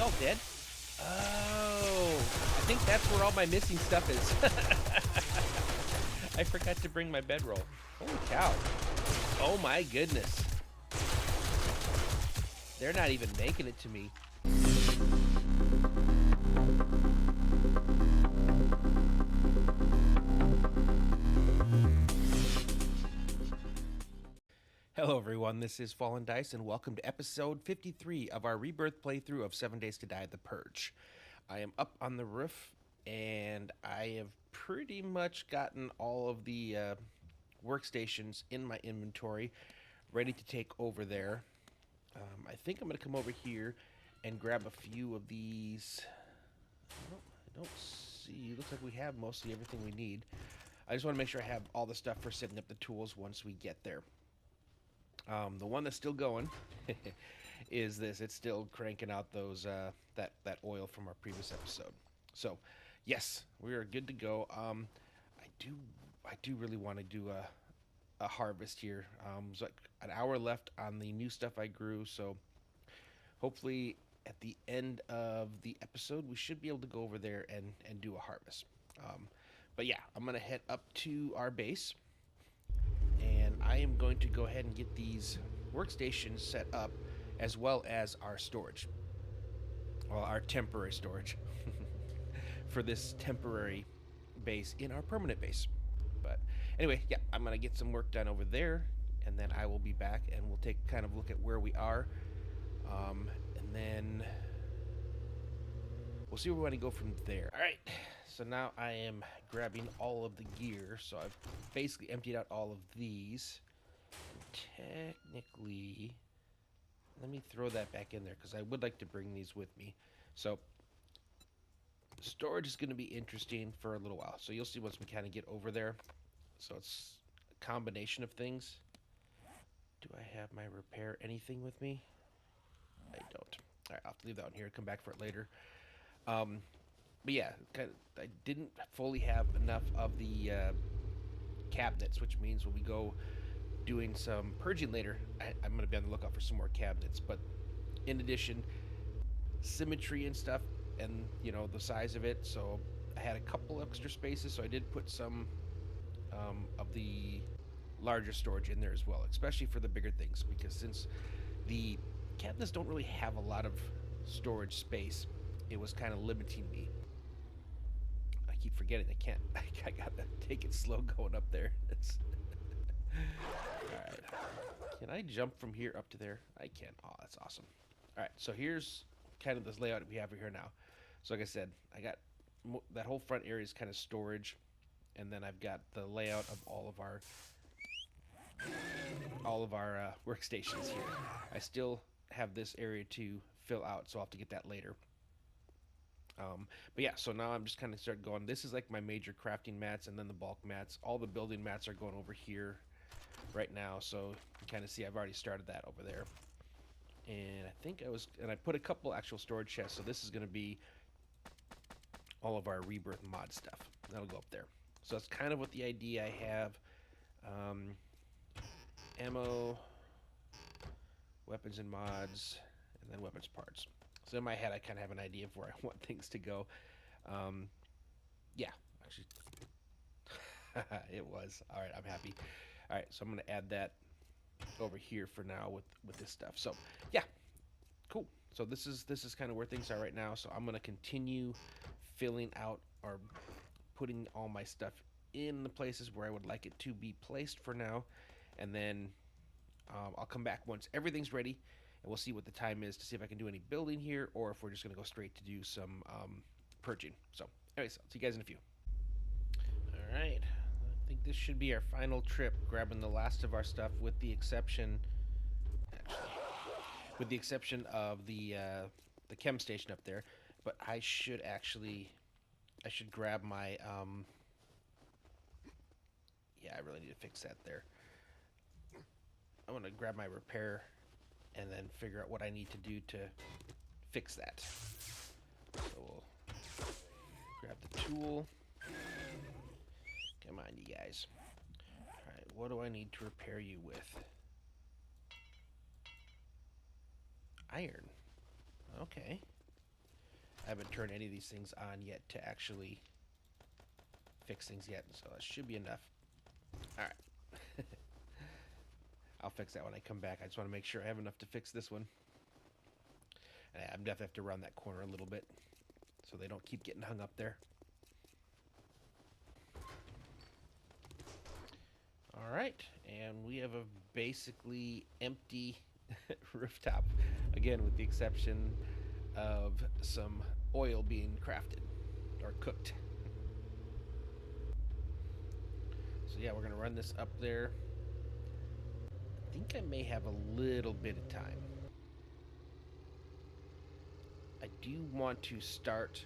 they all dead? Oh, I think that's where all my missing stuff is. I forgot to bring my bedroll. Holy cow. Oh my goodness. They're not even making it to me. Hello everyone, this is Fallen Dice and welcome to episode 53 of our Rebirth playthrough of 7 Days to Die, The Purge. I am up on the roof and I have pretty much gotten all of the workstations in my inventory ready to take over there. I think I'm going to come over here and grab a few of these. I don't see, looks like we have mostly everything we need. I just want to make sure I have all the stuff for setting up the tools once we get there. The one that's still going is this. It's still cranking out those that oil from our previous episode. So, yes, we are good to go. I do really want to do a harvest here. There's like an hour left on the new stuff I grew, so hopefully at the end of the episode we should be able to go over there and do a harvest. But yeah, I'm gonna head up to our base. And I am going to go ahead and get these workstations set up as well as our storage. Well, our temporary storage for this temporary base in our permanent base. But anyway, yeah, I'm going to get some work done over there and then I will be back and we'll take kind of a look at where we are. And then we'll see where we want to go from there. All right. So now I am grabbing all of the gear. So I've basically emptied out all of these. Technically, let me throw that back in there because I would like to bring these with me. So storage is going to be interesting for a little while. So you'll see once we kind of get over there. So it's a combination of things. Do I have my repair anything with me? I don't. All right, I'll have to leave that one here. Come back for it later. But yeah, I didn't fully have enough of the cabinets, which means when we go doing some purging later, I'm going to be on the lookout for some more cabinets. But in addition, symmetry and stuff, and you know the size of it. So I had a couple extra spaces, so I did put some of the larger storage in there as well, especially for the bigger things, because since the cabinets don't really have a lot of storage space, it was kind of limiting me. I keep forgetting I can't. I gotta take it slow going up there. Alright. Can I jump from here up to there? I can. Oh, that's awesome. Alright, so here's kind of this layout we have here now. So like I said, I got that whole front area is kind of storage, and then I've got the layout of all of our workstations here. I still have this area to fill out, so I'll have to get that later. But yeah, so now I'm just kind of start going. This is like my major crafting mats and then the bulk mats. All the building mats are going over here right now, so you can kind of see I've already started that over there. And I put a couple actual storage chests, so this is going to be all of our Rebirth mod stuff. That'll go up there. So that's kind of what the idea I have. Ammo, weapons and mods, and then weapons parts. So in my head, I kind of have an idea of where I want things to go. Yeah, actually, it was. All right, I'm happy. All right, so I'm going to add that over here for now with this stuff. So yeah, cool. So this is kind of where things are right now. So I'm going to continue filling out or putting all my stuff in the places where I would like it to be placed for now. And then I'll come back once everything's ready. And we'll see what the time is to see if I can do any building here or if we're just going to go straight to do some purging. So anyways, I'll see you guys in a few. All right. I think this should be our final trip, grabbing the last of our stuff with the exception of the chem station up there. But I should grab my yeah, I really need to fix that there. I'm going to grab my repair and then figure out what I need to do to fix that. So we'll grab the tool. Come on, you guys. Alright, what do I need to repair you with? Iron. Okay. I haven't turned any of these things on yet to actually fix things yet, so that should be enough. Alright. I'll fix that when I come back. I just want to make sure I have enough to fix this one. And I'm definitely have to round that corner a little bit so they don't keep getting hung up there. Alright, and we have a basically empty rooftop. Again, with the exception of some oil being crafted or cooked. So yeah, we're going to run this up there. I think I may have a little bit of time. I do want to start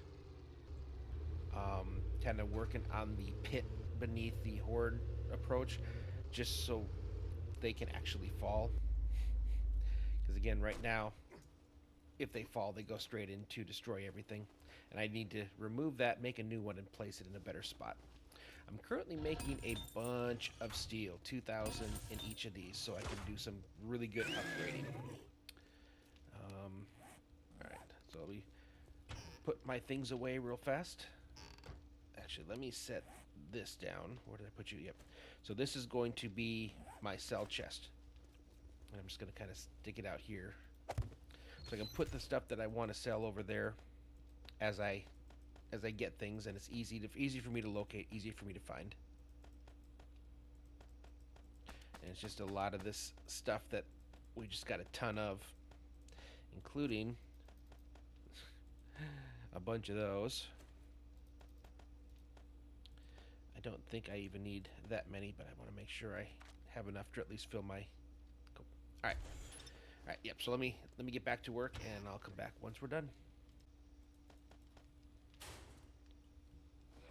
kind of working on the pit beneath the horde approach, just so they can actually fall. Because again, right now, if they fall, they go straight in to destroy everything. And I need to remove that, make a new one, and place it in a better spot. I'm currently making a bunch of steel, 2,000 in each of these, so I can do some really good upgrading. Alright, so let me put my things away real fast. Actually, let me set this down. Where did I put you? Yep. So this is going to be my cell chest. And I'm just going to kind of stick it out here. So I can put the stuff that I want to sell over there as I get things, and it's easy for me to locate, easy for me to find. And it's just a lot of this stuff that we just got a ton of, including a bunch of those. I don't think I even need that many, but I want to make sure I have enough to at least fill my... Cool. Alright. Alright, yep, so let me get back to work, and I'll come back once we're done.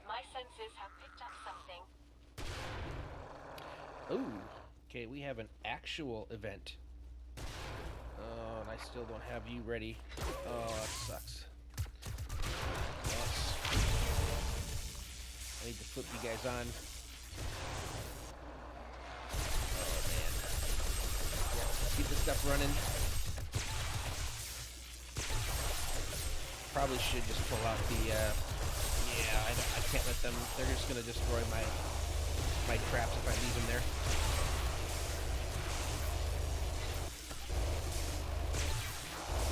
My senses have picked up something. Ooh, okay, we have an actual event. Oh, and I still don't have you ready. Oh, that sucks. Yes. I need to flip you guys on. Oh, man. Yeah, let's keep this stuff running. Probably should just pull out the, yeah, I can't let them, they're just going to destroy my traps if I leave them there.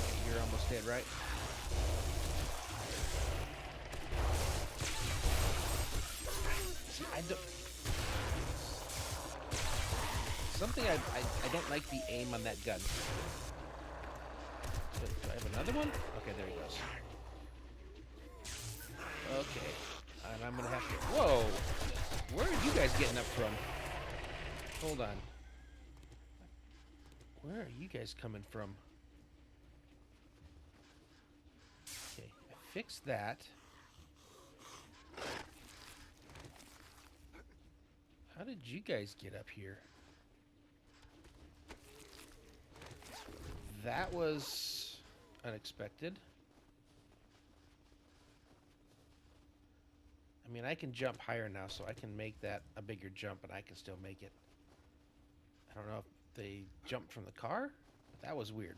Okay, you're almost dead, right? See, I don't... Something I don't like the aim on that gun. Do I have another one? Okay, there he goes. Okay. And I'm gonna have to... Whoa! Where are you guys getting up from? Hold on. Where are you guys coming from? Okay, I fixed that. How did you guys get up here? That was unexpected. I mean, I can jump higher now, so I can make that a bigger jump, and I can still make it. I don't know if they jumped from the car? That was weird.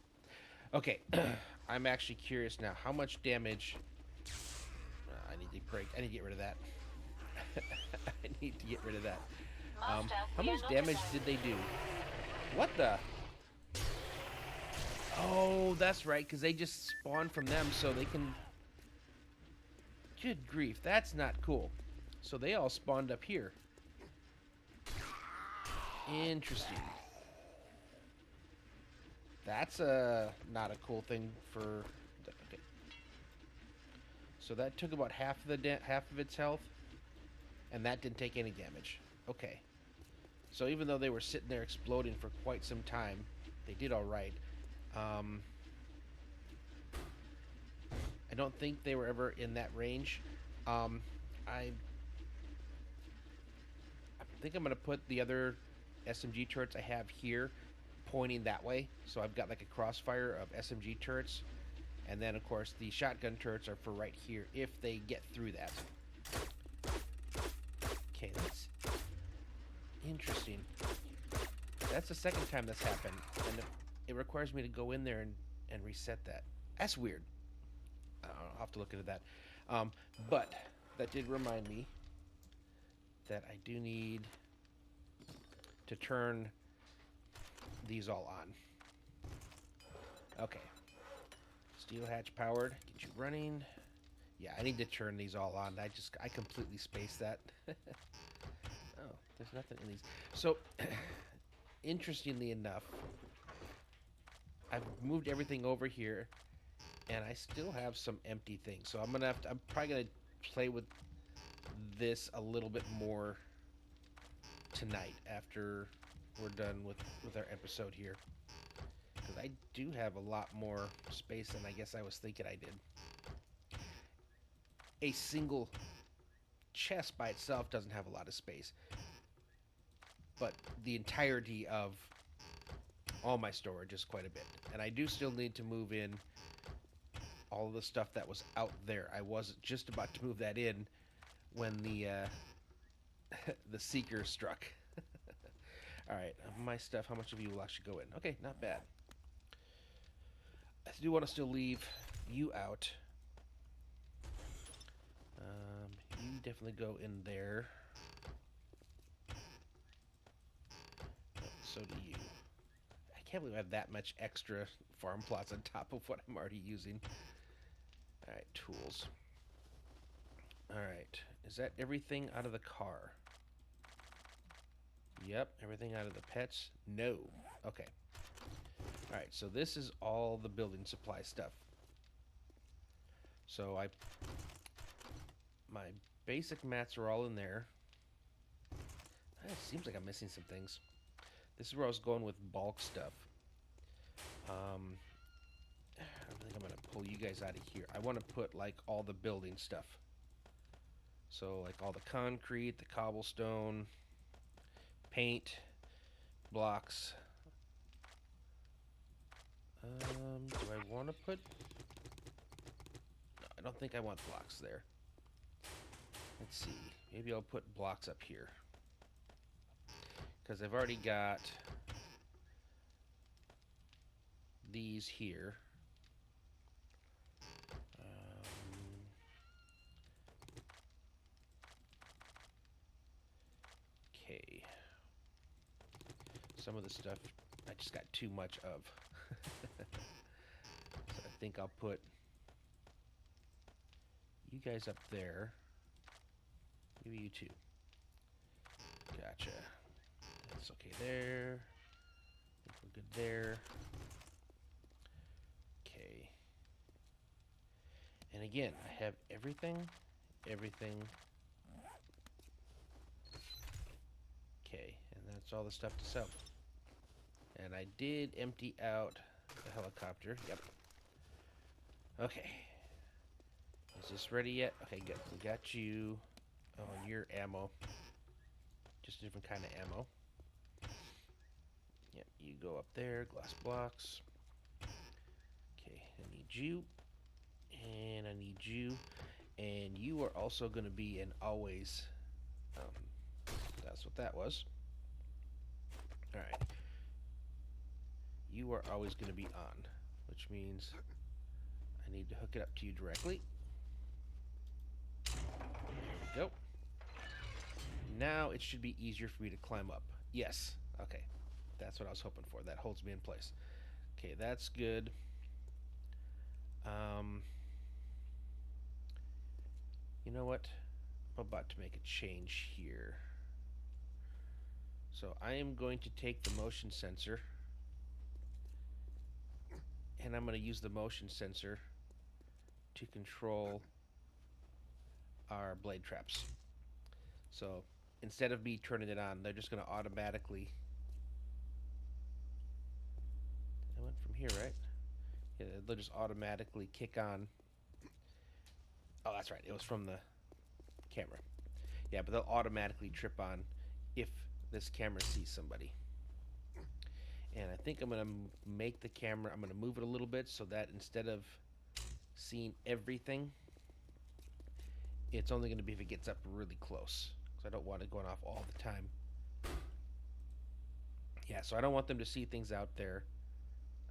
Okay, I'm actually curious now. How much damage... I need to break. I need to get rid of that. I need to get rid of that. How much damage did they do? What the... Oh, that's right, because they just spawn from them, so they can... Good grief, that's not cool. So they all spawned up here. Interesting. That's not a cool thing for... Okay. So that took about half of its health, and that didn't take any damage. Okay. So even though they were sitting there exploding for quite some time, they did all right. I don't think they were ever in that range. I think I'm going to put the other SMG turrets I have here pointing that way. So I've got like a crossfire of SMG turrets. And then, of course, the shotgun turrets are for right here if they get through that. Okay, that's interesting. That's the second time that's happened. And it requires me to go in there and reset that. That's weird. I don't know, I'll have to look into that. But that did remind me that I do need to turn these all on. Okay. Steel hatch powered. Get you running. Yeah, I need to turn these all on. I completely spaced that. Oh, there's nothing in these. So, interestingly enough, I've moved everything over here, and I still have some empty things. So I'm probably gonna play with this a little bit more tonight after we're done with our episode here, because I do have a lot more space than I guess I was thinking I did. A single chest by itself doesn't have a lot of space, but the entirety of all my storage is quite a bit. And I do still need to move in all of the stuff that was out there. I was just about to move that in when the the seeker struck. All right, my stuff. How much of you will actually go in? Okay, not bad. I do want to still leave you out. You definitely go in there. So do you. I can't believe I have that much extra farm plots on top of what I'm already using. All right, tools. All right, is that everything out of the car? Yep, everything out of the pets? No. Okay. All right, so this is all the building supply stuff. So my basic mats are all in there. It seems like I'm missing some things. This is where I was going with bulk stuff. I think I'm gonna pull you guys out of here. I want to put like all the building stuff. So like all the concrete, the cobblestone, paint, blocks. Do I want to put? No, I don't think I want blocks there. Let's see. Maybe I'll put blocks up here, because I've already got these here. Okay. Some of the stuff I just got too much of. So I think I'll put you guys up there. Maybe you two. Gotcha. That's okay there. I think we're good there. Okay. And again, I have everything. Okay, and that's all the stuff to sell. And I did empty out the helicopter. Yep. Okay. Is this ready yet? Okay, good. We got you on your ammo. Just a different kind of ammo. Yep, you go up there. Glass blocks. Okay, I need you. And I need you. And you are also going to be an always. That's what that was. Alright. You are always going to be on, which means I need to hook it up to you directly. There we go. Now it should be easier for me to climb up. Yes. Okay. That's what I was hoping for. That holds me in place. Okay, that's good. You know what? I'm about to make a change here. So I am going to take the motion sensor, and I'm going to use the motion sensor to control our blade traps. So instead of me turning it on, they're just going to automatically. I went from here, right? Yeah, they'll just automatically kick on. Oh, that's right. It was from the camera. Yeah, but they'll automatically trip on if this camera sees somebody. And I think I'm going to make the camera, I'm going to move it a little bit so that instead of seeing everything, it's only going to be if it gets up really close. Because I don't want it going off all the time. Yeah, so I don't want them to see things out there.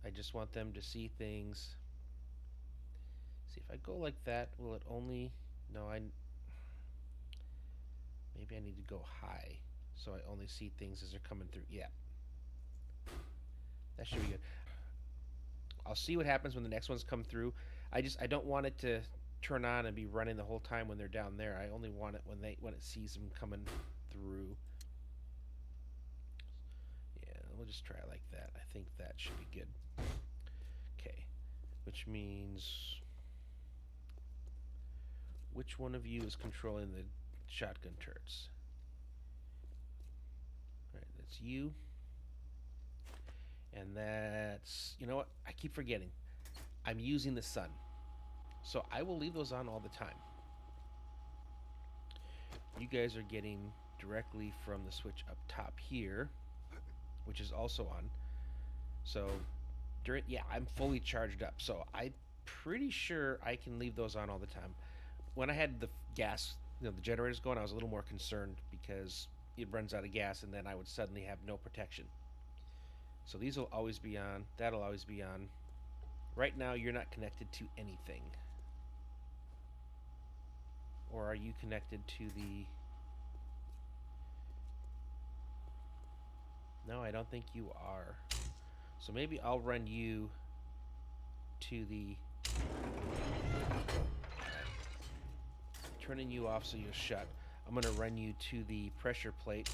I just want them to see things See, if I go like that, will it only... No, maybe I need to go high, so I only see things as they're coming through. Yeah. That should be good. I'll see what happens when the next ones come through. I don't want it to turn on and be running the whole time when they're down there. I only want it when it sees them coming through. Yeah, we'll just try it like that. I think that should be good. Okay, which means which one of you is controlling the shotgun turrets? All right, that's you. And that's, you know what? I keep forgetting. I'm using the sun. So I will leave those on all the time. You guys are getting directly from the switch up top here, which is also on. So I'm fully charged up. So I'm pretty sure I can leave those on all the time. When I had the gas, the generators going, I was a little more concerned because it runs out of gas and then I would suddenly have no protection. So these will always be on. That'll always be on. Right now, you're not connected to anything. Or are you connected to the... No, I don't think you are. So maybe I'll run you to the... Turning you off so you'll shut. I'm going to run you to the pressure plate,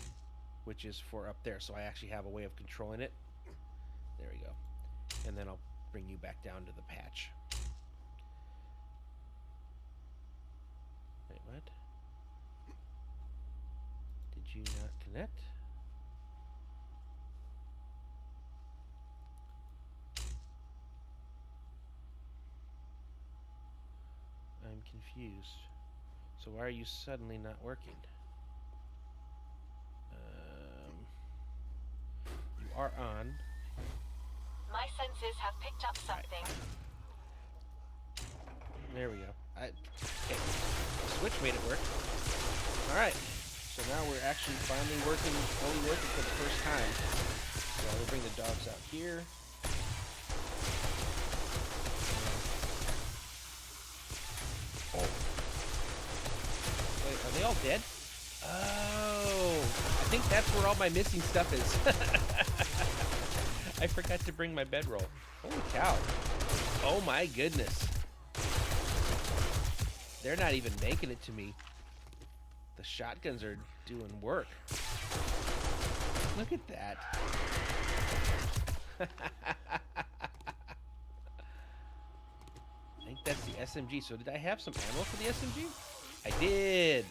which is for up there. So I actually have a way of controlling it. There we go. And then I'll bring you back down to the patch. Wait, what? Did you not connect? I'm confused. So why are you suddenly not working? You are on. My senses have picked up something. There we go. Okay. The switch made it work. Alright. So now we're actually finally fully working for the first time. So we'll bring the dogs out here. Oh. Wait, are they all dead? Oh. I think that's where all my missing stuff is. I forgot to bring my bedroll. Holy cow. Oh my goodness. They're not even making it to me. The shotguns are doing work. Look at that. I think that's the SMG. So did I have some ammo for the SMG? I did.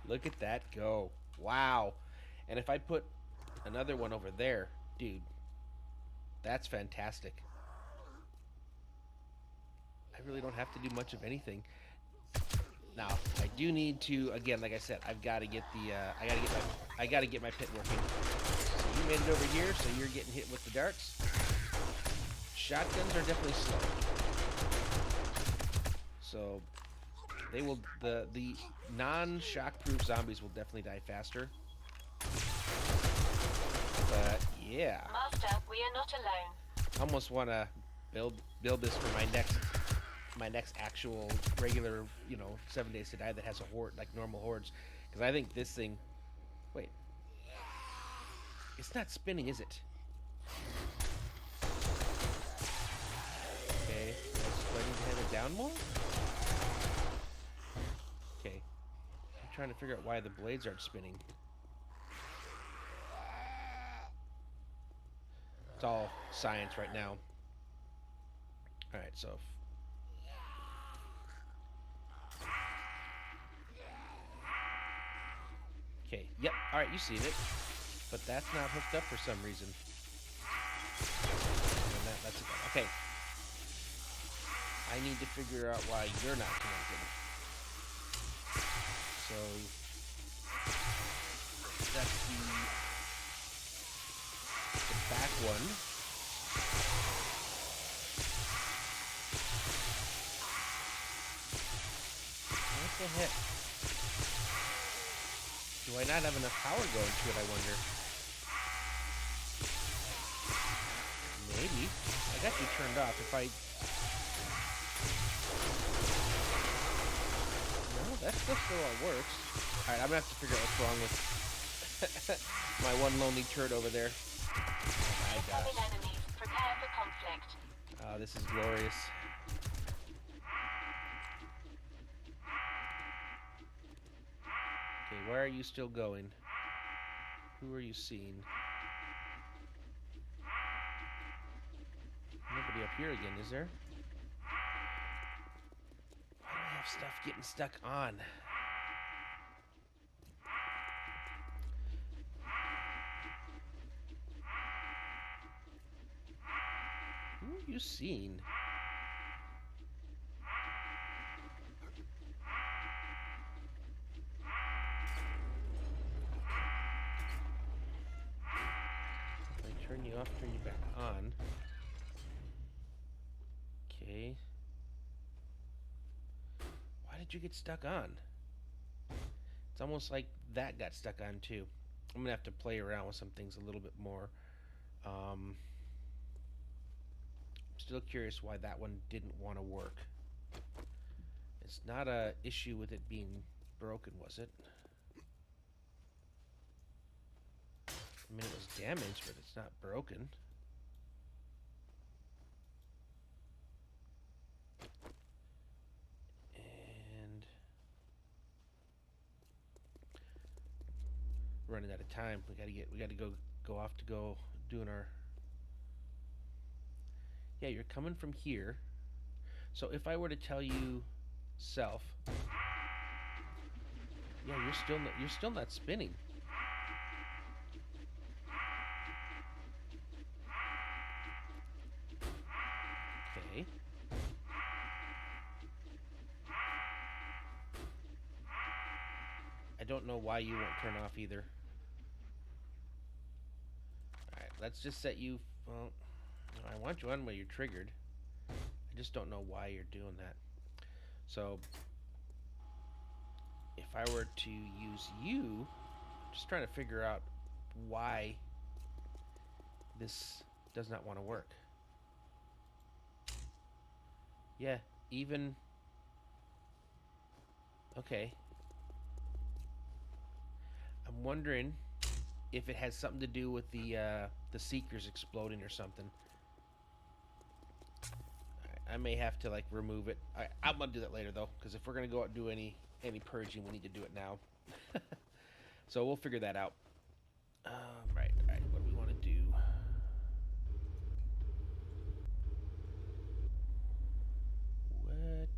Look at that go. Wow. And if I put another one over there, dude, that's fantastic. I really don't have to do much of anything. Now, I do need to, again, like I said, I've got to get the, I got to get my pit working. So you made it over here, so you're getting hit with the darts. Shotguns are definitely slow. So they will, the non-shock-proof zombies will definitely die faster. But yeah, Master, we are not alone. I almost want to build this for my next actual regular, 7 Days to Die that has a horde like normal hordes, because I think this thing. Wait, it's not spinning, is it? Okay, do I need to have it down more? Okay, I'm trying to figure out why the blades aren't spinning. It's all science right now. Alright, so... Okay, yep, alright, you seen it. But that's not hooked up for some reason. And that's it. Okay. I need to figure out why you're not connected. So... That's the back one. What the heck? Do I not have enough power going to it, I wonder? Maybe. I got you turned off. If I that stuff still all works. Alright, I'm gonna have to figure out what's wrong with my one lonely turd over there. Oh my Incoming gosh. enemies. Prepare for conflict. This is glorious. Okay, why are you still going? Who are you seeing? Nobody up here again, is there? Why do I have stuff getting stuck on? Who are you seeing? If I turn you off, turn you back on. Okay. Why did you get stuck on? It's almost like that got stuck on too. I'm gonna have to play around with some things a little bit more. I'm still curious why that one didn't want to work. It's not a issue with it being broken, was it? I mean, it was damaged, but it's not broken. And running out of time. We gotta go off to go doing our. Yeah, you're coming from here. So if I were to tell you self, yeah, you're still not spinning. Okay. I don't know why you won't turn off either. Alright, let's just set you. Well, I want you on while you're triggered. I just don't know why you're doing that. So, if I were to use you, I'm just trying to figure out why this does not want to work. Yeah, even. Okay. I'm wondering if it has something to do with the seekers exploding or something. I may have to like remove it. I'm gonna do that later though, because if we're gonna go out and do any purging, we need to do it now. So we'll figure that out. Right. What do we want to do? What?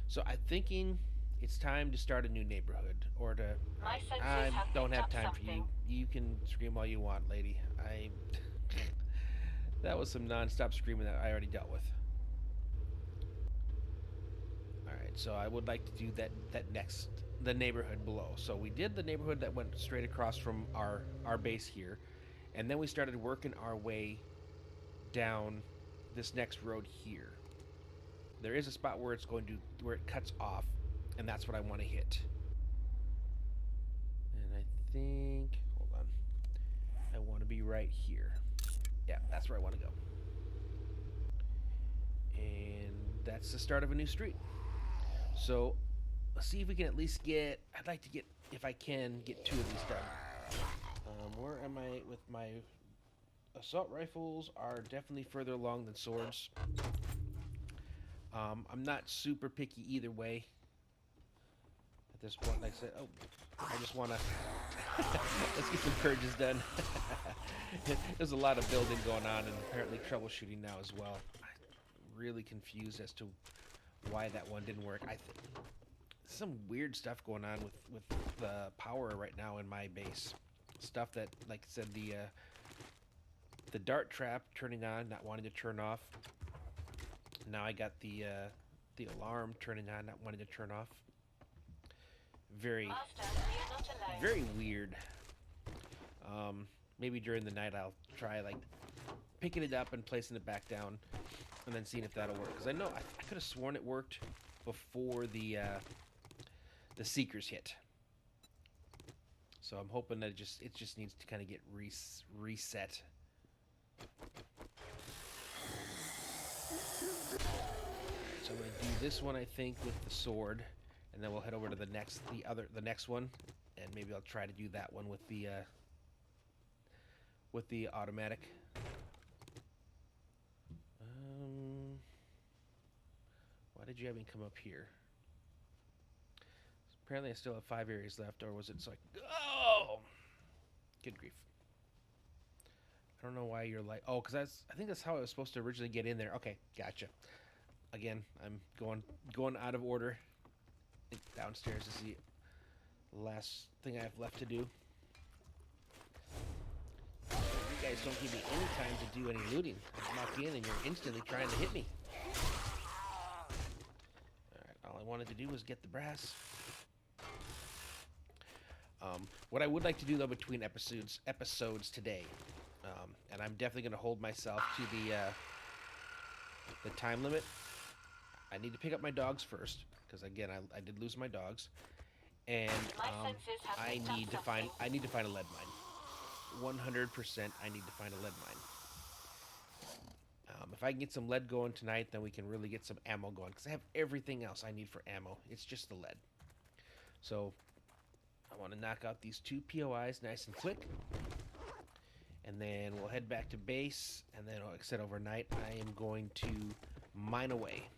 So I'm thinking it's time to start a new neighborhood, or to. My senses I have don't picked have up time for you. something. You can scream all you want, lady. That was some non-stop screaming that I already dealt with. Alright, so I would like to do the neighborhood below. So we did the neighborhood that went straight across from our base here, and then we started working our way down this next road here. There is a spot where where it cuts off, and that's what I want to hit. And I think, hold on, I want to be right here. Yeah, that's where I want to go. And that's the start of a new street. So let's see if we can at least get. I'd like to get, if I can, get 2 of these done. Where am I with my assault rifles? Are definitely further along than swords. I'm not super picky either way. At this point, like I said, I just want to let's get some purges done. There's a lot of building going on, and apparently troubleshooting now as well. I'm really confused as to why that one didn't work. Some weird stuff going on with the power right now in my base. Stuff that, like I said, the dart trap turning on, not wanting to turn off. Now I got the alarm turning on, not wanting to turn off. Very, Master, we are not alone. very weird. Maybe during the night I'll try like picking it up and placing it back down, and then seeing if that'll work. Because I know I could have sworn it worked before the seekers hit. So I'm hoping that it just needs to kind of get reset. So I'm gonna do this one, I think, with the sword. and then we'll head over to the next one, and maybe I'll try to do that one with the automatic. Why did you have me come up here? Apparently I still have 5 areas left, or was it so oh! Good grief. I don't know why you're like... Oh, because I think that's how I was supposed to originally get in there. Okay, gotcha. Again, I'm going out of order. I think downstairs is the last thing I have left to do. You guys don't give me any time to do any looting. I knock in and you're instantly trying to hit me. Alright, all I wanted to do was get the brass. What I would like to do, though, between episodes today, and I'm definitely going to hold myself to the time limit. I need to pick up my dogs first, because again, I did lose my dogs, and I need to find a lead mine. 100%, I need to find a lead mine. If I can get some lead going tonight, then we can really get some ammo going, because I have everything else I need for ammo. It's just the lead. So I want to knock out these 2 POIs nice and quick, and then we'll head back to base, and then, like I said, overnight I am going to mine away.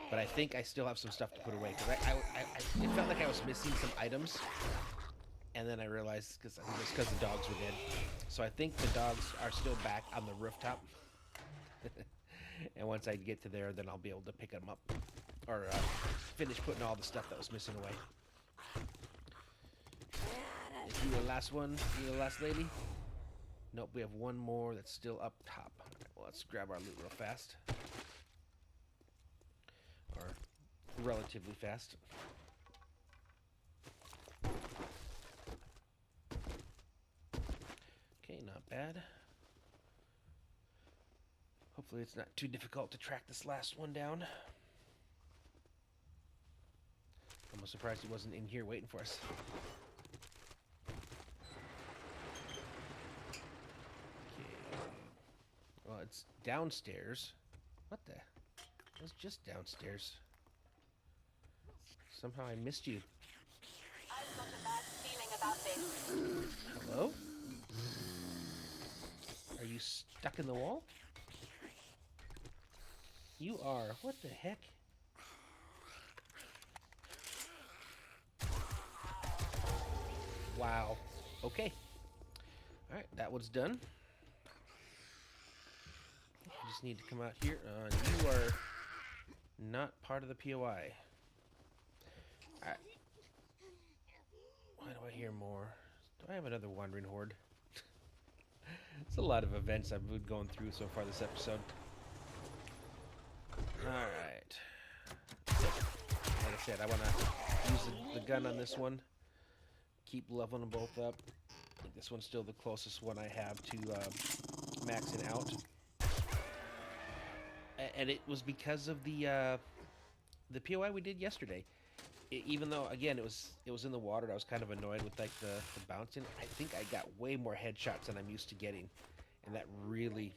But I think I still have some stuff to put away, because it felt like I was missing some items, and then I realized, I think it's because the dogs were dead. So I think the dogs are still back on the rooftop. And once I get to there, then I'll be able to pick them up, or finish putting all the stuff that was missing away. Is you the last one? You the last lady? Nope, we have one more that's still up top. All right, well, let's grab our loot real fast. Or relatively fast. Okay, not bad. Hopefully it's not too difficult to track this last one down. I'm surprised he wasn't in here waiting for us. Well, it's downstairs. What the? It was just downstairs. Somehow I missed you. I've got a bad feeling about this. Hello? Are you stuck in the wall? You are. What the heck? Wow. Okay. Alright, that one's done. I just need to come out here. You are not part of the POI. Alright. Why do I hear more? Do I have another wandering horde? It's a lot of events I've been going through so far this episode. Alright. Like I said, I want to use the gun on this one. Keep leveling them both up. I think this one's still the closest one I have to maxing out. And it was because of the POI we did yesterday. Even though, again, it was in the water, I was kind of annoyed with like the bouncing. I think I got way more headshots than I'm used to getting, and that really,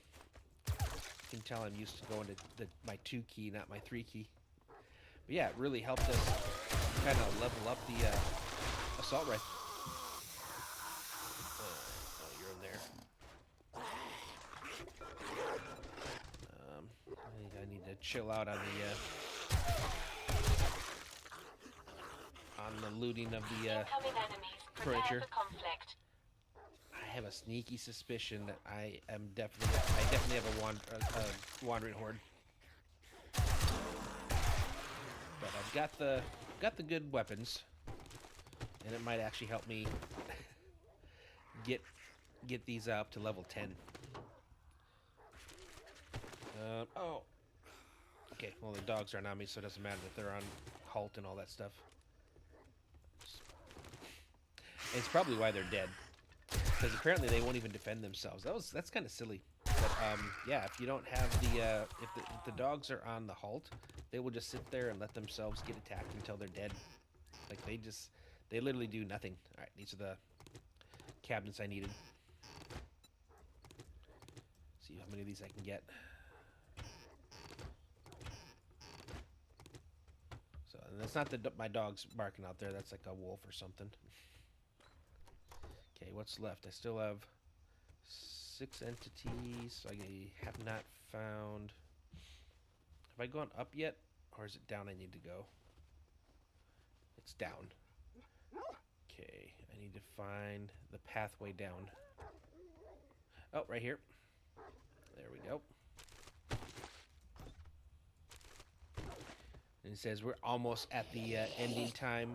you can tell I'm used to going to my 2 key, not my 3 key. But yeah, it really helped us kind of level up the assault rifle. Oh, you're in there. I need to chill out on the looting of the Incoming enemies. Prepare furniture. for conflict. I have a sneaky suspicion that I definitely have a wandering horde. But I've got the good weapons, and it might actually help me get these up to level 10. Oh. Okay, well the dogs aren't on me, so it doesn't matter that they're on halt and all that stuff. It's probably why they're dead, because apparently they won't even defend themselves. That's kind of silly. But yeah, if you don't have if the dogs are on the halt, they will just sit there and let themselves get attacked until they're dead. Like they literally do nothing. All right, these are the cabinets I needed. See how many of these I can get. So and That's not my dog's barking out there. That's like a wolf or something. Okay, what's left? I still have 6 entities. I have not found... Have I gone up yet? Or is it down I need to go? It's down. Okay, I need to find the pathway down. Oh, right here. There we go. And it says we're almost at the ending time.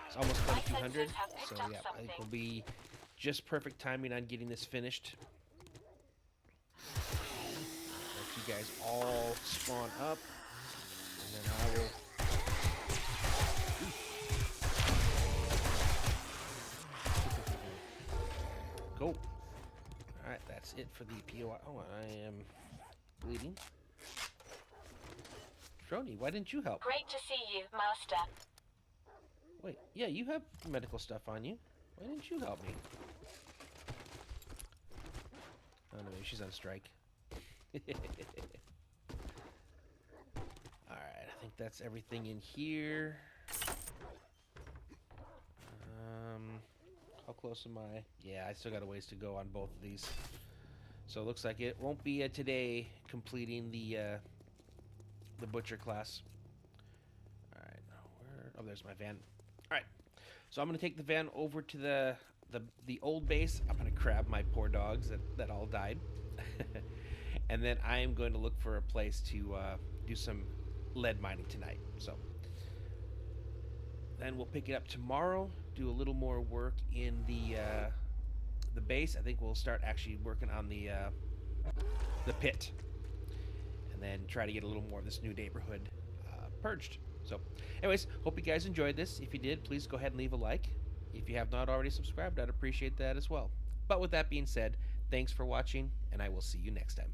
It's almost 2200. So yeah, I think we'll be just perfect timing on getting this finished. Let you guys all spawn up. And then I will... Go. Alright, that's it for the POI. Oh, I am bleeding. Trony, why didn't you help? Great to see you, Master. Wait, yeah, you have medical stuff on you. Why didn't you help me? Oh no, maybe she's on strike. Alright, I think that's everything in here. How close am I? Yeah, I still got a ways to go on both of these. So it looks like it won't be today completing the butcher class. Alright, oh, there's my van. Alright, so I'm going to take the van over to the old base. I'm going to grab my poor dogs that all died. And then I am going to look for a place to do some lead mining tonight. So then we'll pick it up tomorrow, do a little more work in the base. I think we'll start actually working on the pit, and then try to get a little more of this new neighborhood purged. So anyways, hope you guys enjoyed this. If you did, please go ahead and leave a like. If you have not already subscribed, I'd appreciate that as well. But with that being said, thanks for watching, and I will see you next time.